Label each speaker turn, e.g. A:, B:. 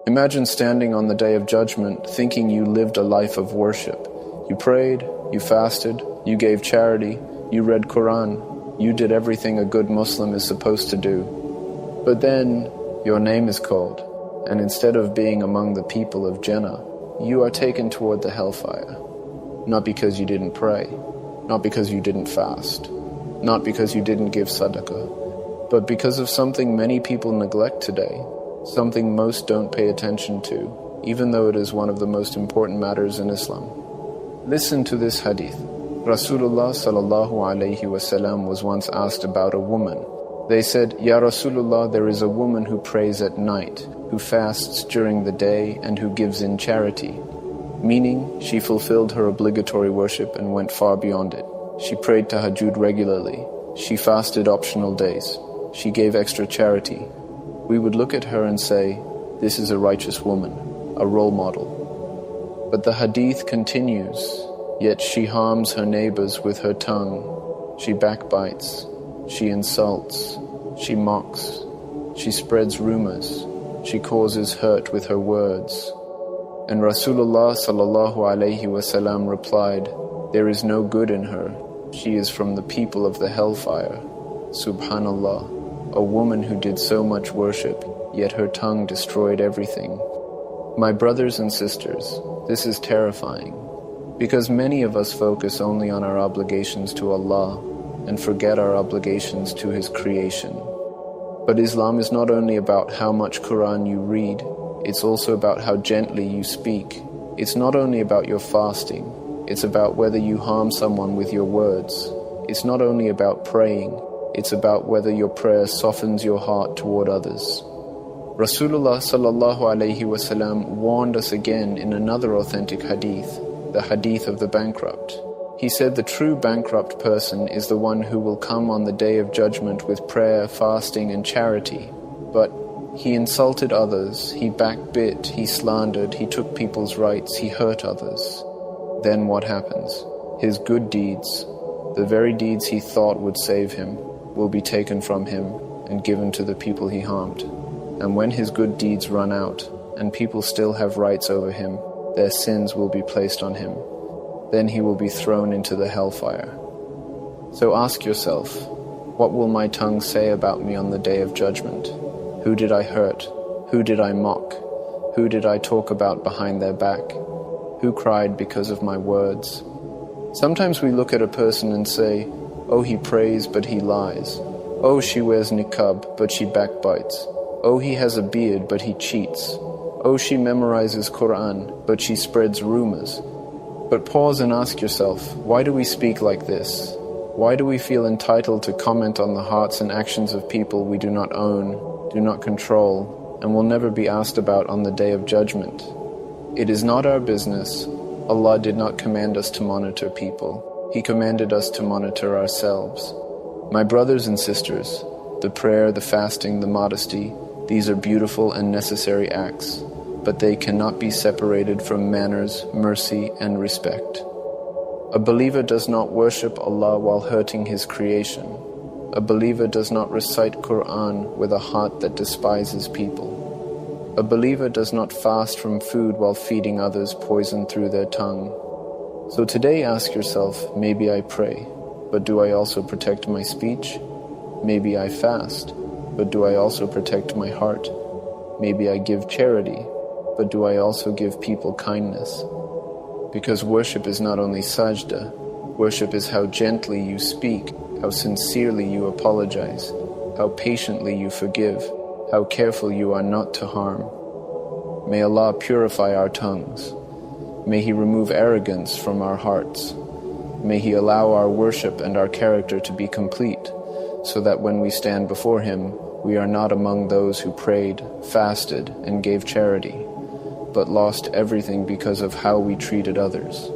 A: Imagine standing on the Day of Judgment thinking you lived a life of worship. You prayed, you fasted, you gave charity, you read Quran, you did everything a good Muslim is supposed to do. But then your name is called, and instead of being among the people of Jannah, you are taken toward the hellfire. Not because you didn't pray, not because you didn't fast, not because you didn't give sadaqah, but because of something many people neglect today, something most don't pay attention to, even though it is one of the most important matters in Islam. Listen to this hadith. Rasulullah sallallahu alayhi wasallam was once asked about a woman. They said, Ya Rasulullah, there is a woman who prays at night, who fasts during the day, and who gives in charity. Meaning, she fulfilled her obligatory worship and went far beyond it. She prayed tahajjud regularly. She fasted optional days. She gave extra charity. We would look at her and say, this is a righteous woman, a role model. But the hadith continues, yet she harms her neighbors with her tongue. She backbites. She insults. She mocks. She spreads rumors. She causes hurt with her words. And Rasulullah sallallahu alayhi wasallam replied, there is no good in her. She is from the people of the hellfire. Subhanallah, a woman who did so much worship, yet her tongue destroyed everything. My brothers and sisters, this is terrifying, because many of us focus only on our obligations to Allah and forget our obligations to His creation. But Islam is not only about how much Quran you read, it's also about how gently you speak. It's not only about your fasting, it's about whether you harm someone with your words. It's not only about praying, it's about whether your prayer softens your heart toward others. Rasulullah sallallahu alayhi wasallam warned us again in another authentic hadith, the hadith of the bankrupt. He said the true bankrupt person is the one who will come on the Day of Judgment with prayer, fasting and charity. But he insulted others, he backbit, he slandered, he took people's rights, he hurt others. Then what happens? His good deeds, the very deeds he thought would save him, will be taken from him and given to the people he harmed. And when his good deeds run out, and people still have rights over him, their sins will be placed on him. Then he will be thrown into the hellfire. So ask yourself, what will my tongue say about me on the Day of Judgment? Who did I hurt? Who did I mock? Who did I talk about behind their back? Who cried because of my words? Sometimes we look at a person and say, oh, he prays but he lies. Oh, she wears niqab but she backbites. Oh, he has a beard but he cheats. Oh, she memorizes Quran but she spreads rumors. But pause and ask yourself, why do we speak like this? Why do we feel entitled to comment on the hearts and actions of people we do not own, do not control, and will never be asked about on the Day of Judgment? It is not our business. Allah did not command us to monitor people. He commanded us to monitor ourselves. My brothers and sisters, the prayer, the fasting, the modesty, these are beautiful and necessary acts, but they cannot be separated from manners, mercy, and respect. A believer does not worship Allah while hurting His creation. A believer does not recite Quran with a heart that despises people. A believer does not fast from food while feeding others poison through their tongue. So today ask yourself, maybe I pray, but do I also protect my speech? Maybe I fast, but do I also protect my heart? Maybe I give charity, but do I also give people kindness? Because worship is not only sajda, worship is how gently you speak, how sincerely you apologize, how patiently you forgive, how careful you are not to harm. May Allah purify our tongues. May He remove arrogance from our hearts. May He allow our worship and our character to be complete, so that when we stand before Him, we are not among those who prayed, fasted, and gave charity, but lost everything because of how we treated others.